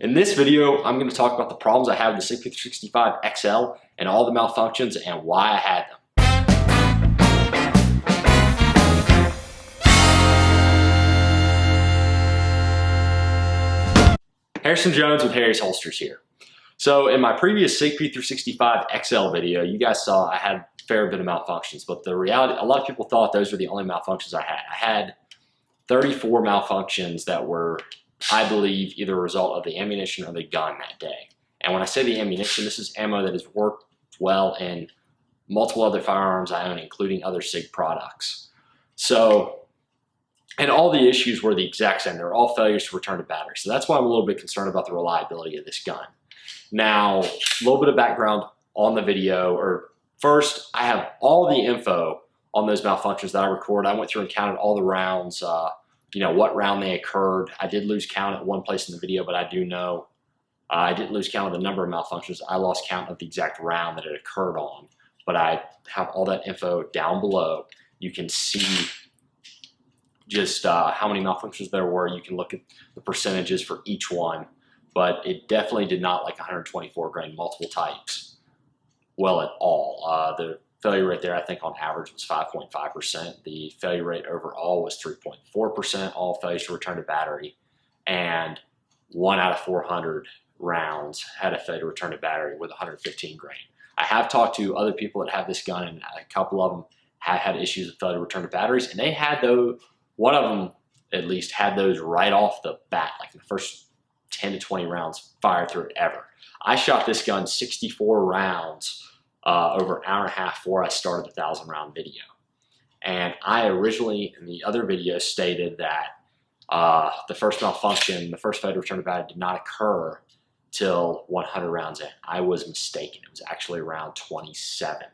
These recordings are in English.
In this video, I'm going to talk about the problems I have with the P365XL and all the malfunctions and why I had them. Harrison Jones with Harry's Holsters here. So in my previous P365XL video, you guys saw I had a fair bit of malfunctions, but the reality, a lot of people thought those were the only malfunctions I had. I had 34 malfunctions that were, I believe, either a result of the ammunition or the gun that day. And when I say the ammunition, this is ammo that has worked well in multiple other firearms I own, including other SIG products. So, and all the issues were the exact same. They're all failures to return to battery. So that's why I'm a little bit concerned about the reliability of this gun. Now, a little bit of background on the video, or first, I have all the info on those malfunctions that I recorded. I went through and counted all the rounds, what round they occurred. I did lose count at one place in the video, but I do know I didn't lose count of the number of malfunctions. I lost count of the exact round that it occurred on, but I have all that info down below. You can see just how many malfunctions there were. You can look at the percentages for each one, but it definitely did not, like 124 grain multiple types, well at all. The failure rate there, I think on average was 5.5%. The failure rate overall was 3.4%, all failures to return to battery. And 1 out of 400 rounds had a failure to return to battery with 115 grain. I have talked to other people that have this gun, and a couple of them have had issues with failure to return to batteries, and they had those, one of them at least had those right off the bat, like in the first 10 to 20 rounds fired through it ever. I shot this gun 64 rounds over an hour and a half before I started the 1,000 round video. And I originally, in the other video, stated that the first malfunction, the first failure to return to battery, did not occur till 100 rounds in. I was mistaken. It was actually around 27.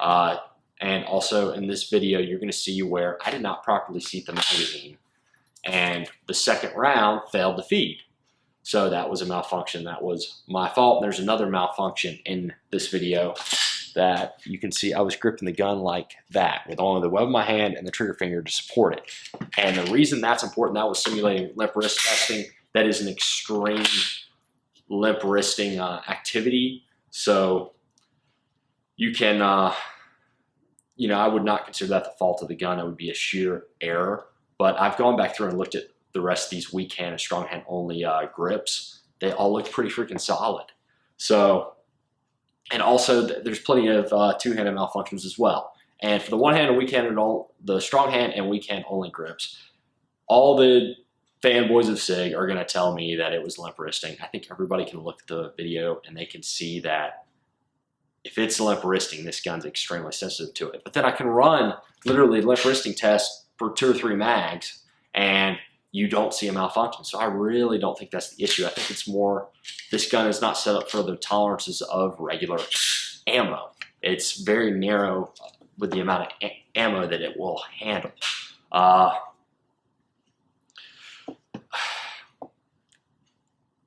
And also in this video, you're going to see where I did not properly seat the magazine, and the second round failed to feed. So that was a malfunction. That was my fault. There's another malfunction in this video that you can see. I was gripping the gun like that with only the web of my hand and the trigger finger to support it. And the reason that's important, that was simulating limp wrist testing. That is an extreme limp wristing activity. So you can, I would not consider that the fault of the gun. It would be a sheer error. But I've gone back through and looked at the rest of these weak hand and strong hand only grips. They all look pretty freaking solid. So, and also there's plenty of two-handed malfunctions as well. And for the one-handed, weak hand, and all the strong hand and weak hand only grips, all the fanboys of SIG are going to tell me that it was limp wristing. I think everybody can look at the video and they can see that if it's limp wristing, this gun's extremely sensitive to it. But then I can run literally limp wristing tests for 2 or 3 mags, and you don't see a malfunction. So I really don't think that's the issue. I think it's more, this gun is not set up for the tolerances of regular ammo. It's very narrow with the amount of ammo that it will handle. I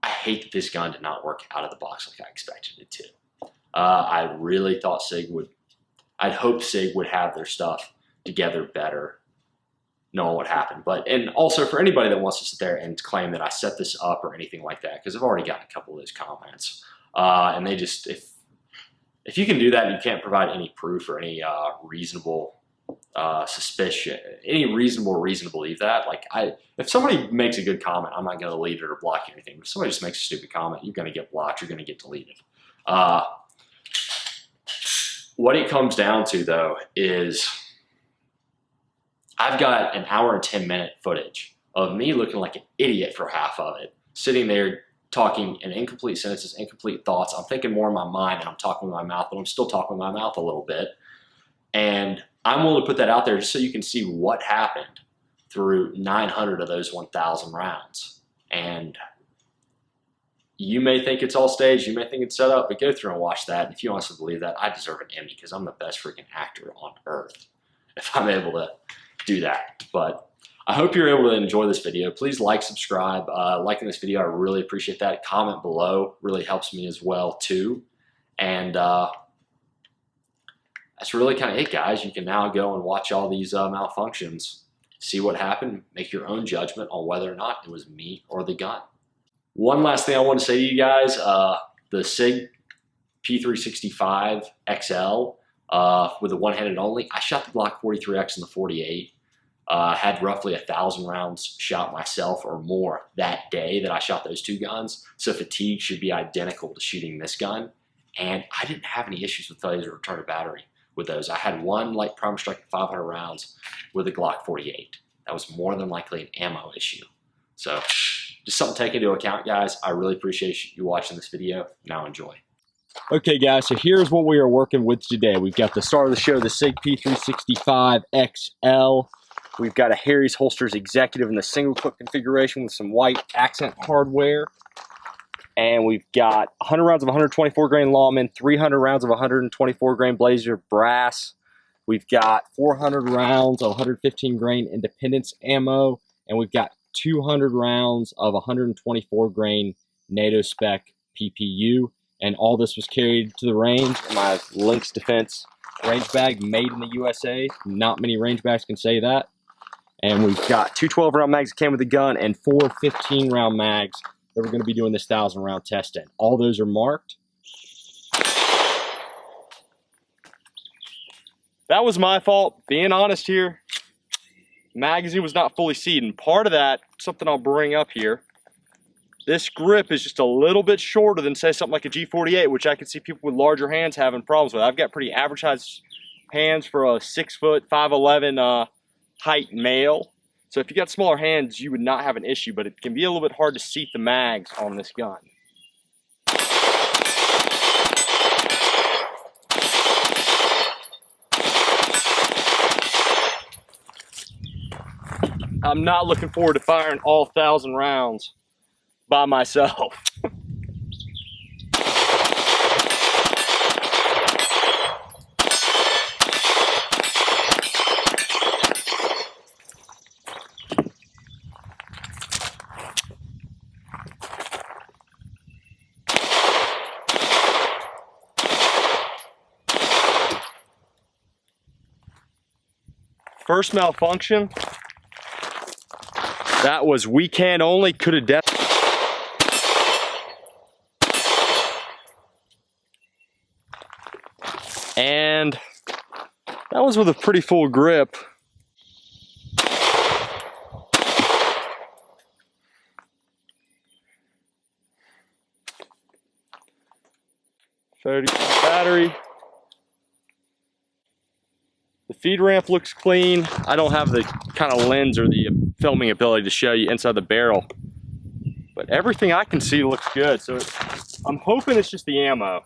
hate that this gun did not work out of the box like I expected it to. I really thought I'd hoped SIG would have their stuff together better, knowing what happened. And also for anybody that wants to sit there and claim that I set this up or anything like that, because I've already gotten a couple of those comments, and they just, if you can do that and you can't provide any proof or any reasonable suspicion, any reasonable reason to believe that, like if somebody makes a good comment, I'm not going to delete it or block you or anything. But if somebody just makes a stupid comment, you're going to get blocked, you're going to get deleted. What it comes down to, though, is I've got an hour and 10-minute footage of me looking like an idiot for half of it, sitting there talking in incomplete sentences, incomplete thoughts. I'm thinking more in my mind than I'm talking with my mouth, but I'm still talking with my mouth a little bit. And I'm willing to put that out there just so you can see what happened through 900 of those 1,000 rounds. And you may think it's all staged, you may think it's set up, but go through and watch that. And if you honestly believe that, I deserve an Emmy because I'm the best freaking actor on earth if I'm able to do that. But I hope you're able to enjoy this video. Please like, subscribe. Liking this video, I really appreciate that. Comment below really helps me as well too. And that's really kind of it, guys. You can now go and watch all these malfunctions, see what happened, make your own judgment on whether or not it was me or the gun. One last thing I want to say to you guys, the SIG P365XL with the one-handed only, I shot the Glock 43X and the 48. Had roughly 1,000 rounds shot myself or more that day that I shot those two guns. So fatigue should be identical to shooting this gun. And I didn't have any issues with failure to return to battery with those. I had one light primer strike at 500 rounds with the Glock 48. That was more than likely an ammo issue. So just something to take into account, guys. I really appreciate you watching this video. Now enjoy. Okay, guys, so here's what we are working with today. We've got the start of the show, the SIG P365XL. We've got a Harry's Holsters Executive in the single clip configuration with some white accent hardware. And we've got 100 rounds of 124 grain Lawmen, 300 rounds of 124 grain Blazer brass. We've got 400 rounds of 115 grain Independence ammo. And we've got 200 rounds of 124 grain NATO spec PPU. And all this was carried to the range in my Lynx Defense range bag made in the USA. Not many range bags can say that. And we've got two 12-round mags that came with the gun and four 15-round mags that we're going to be doing this 1,000-round test in. All those are marked. That was my fault, being honest here. The magazine was not fully seated. And part of that, something I'll bring up here, this grip is just a little bit shorter than, say, something like a G48, which I can see people with larger hands having problems with. I've got pretty average size hands for a 6 foot, 5'11", height male. So if you got smaller hands, you would not have an issue, but it can be a little bit hard to seat the mags on this gun. I'm not looking forward to firing all 1,000 rounds by myself. First malfunction, that was weekend only, could have definitely. And that was with a pretty full grip. Battery. The feed ramp looks clean. I don't have the kind of lens or the filming ability to show you inside the barrel, but everything I can see looks good. So I'm hoping it's just the ammo.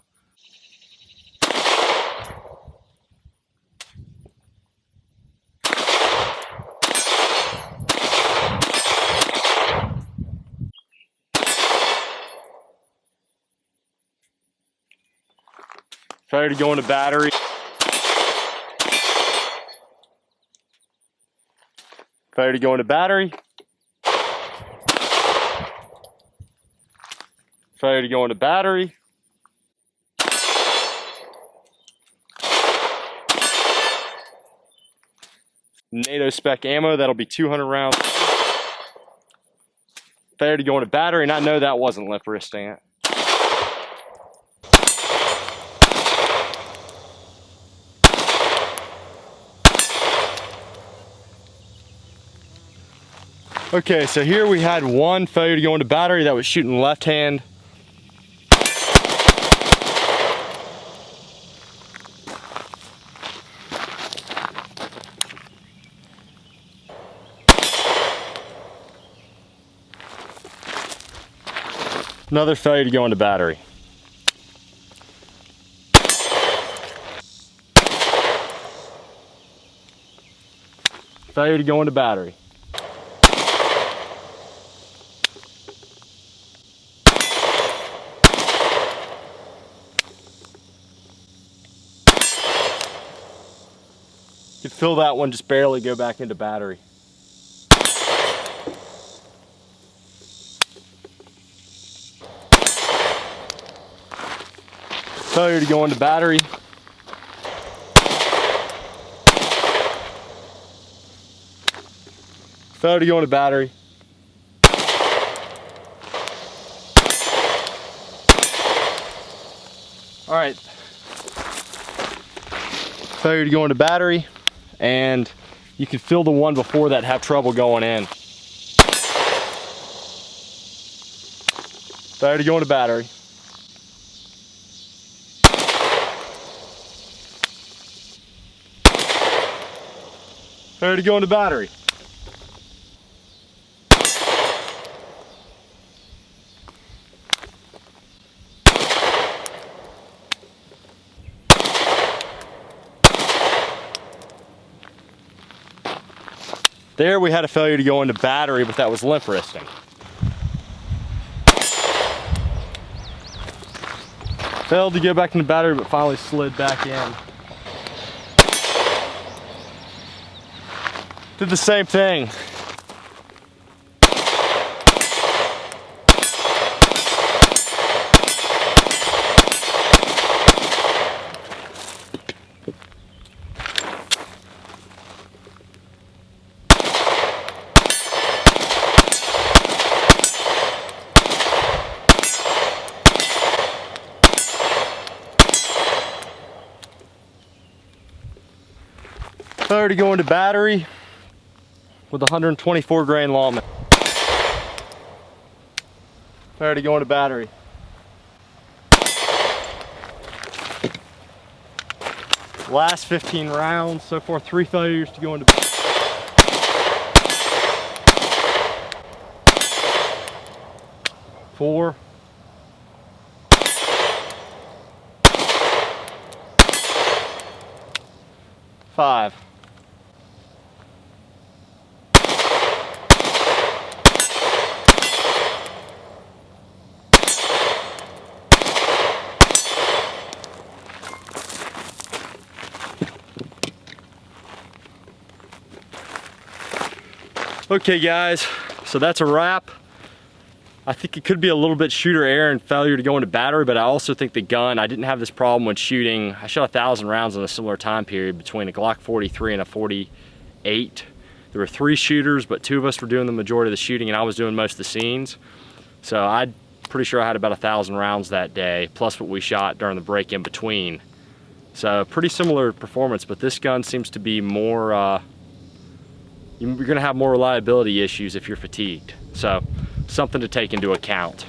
Failure to go into battery. Failure to go into battery. Failure to go into battery. NATO spec ammo, that'll be 200 rounds. Failure to go into battery, and I know that wasn't Limp wristband. Okay, so here we had one failure to go into battery that was shooting left hand. Another failure to go into battery. Failure to go into battery. You can feel that one just barely go back into battery. Failure to go into battery. Failure to go into battery. All right. Failure to go into battery, and you can feel the one before that have trouble going in. Failure to go into battery. Failure to go into battery. There we had a failure to go into battery, but that was limp wristing. Failed to get back into battery, but finally slid back in. Did the same thing. Failure to go into battery with 124 grain Lawmen. Failure to go into battery. Last 15 rounds, so far 3 failures to go into battery. 4. 5. Okay guys, so that's a wrap. I think it could be a little bit shooter error and failure to go into battery, but I also think the gun, I didn't have this problem when shooting. I shot 1,000 rounds in a similar time period between a Glock 43 and a 48. There were 3 shooters, but 2 of us were doing the majority of the shooting and I was doing most of the scenes. So I'm pretty sure I had about 1,000 rounds that day, plus what we shot during the break in between. So pretty similar performance, but this gun seems to be more, you're gonna have more reliability issues if you're fatigued. So something to take into account.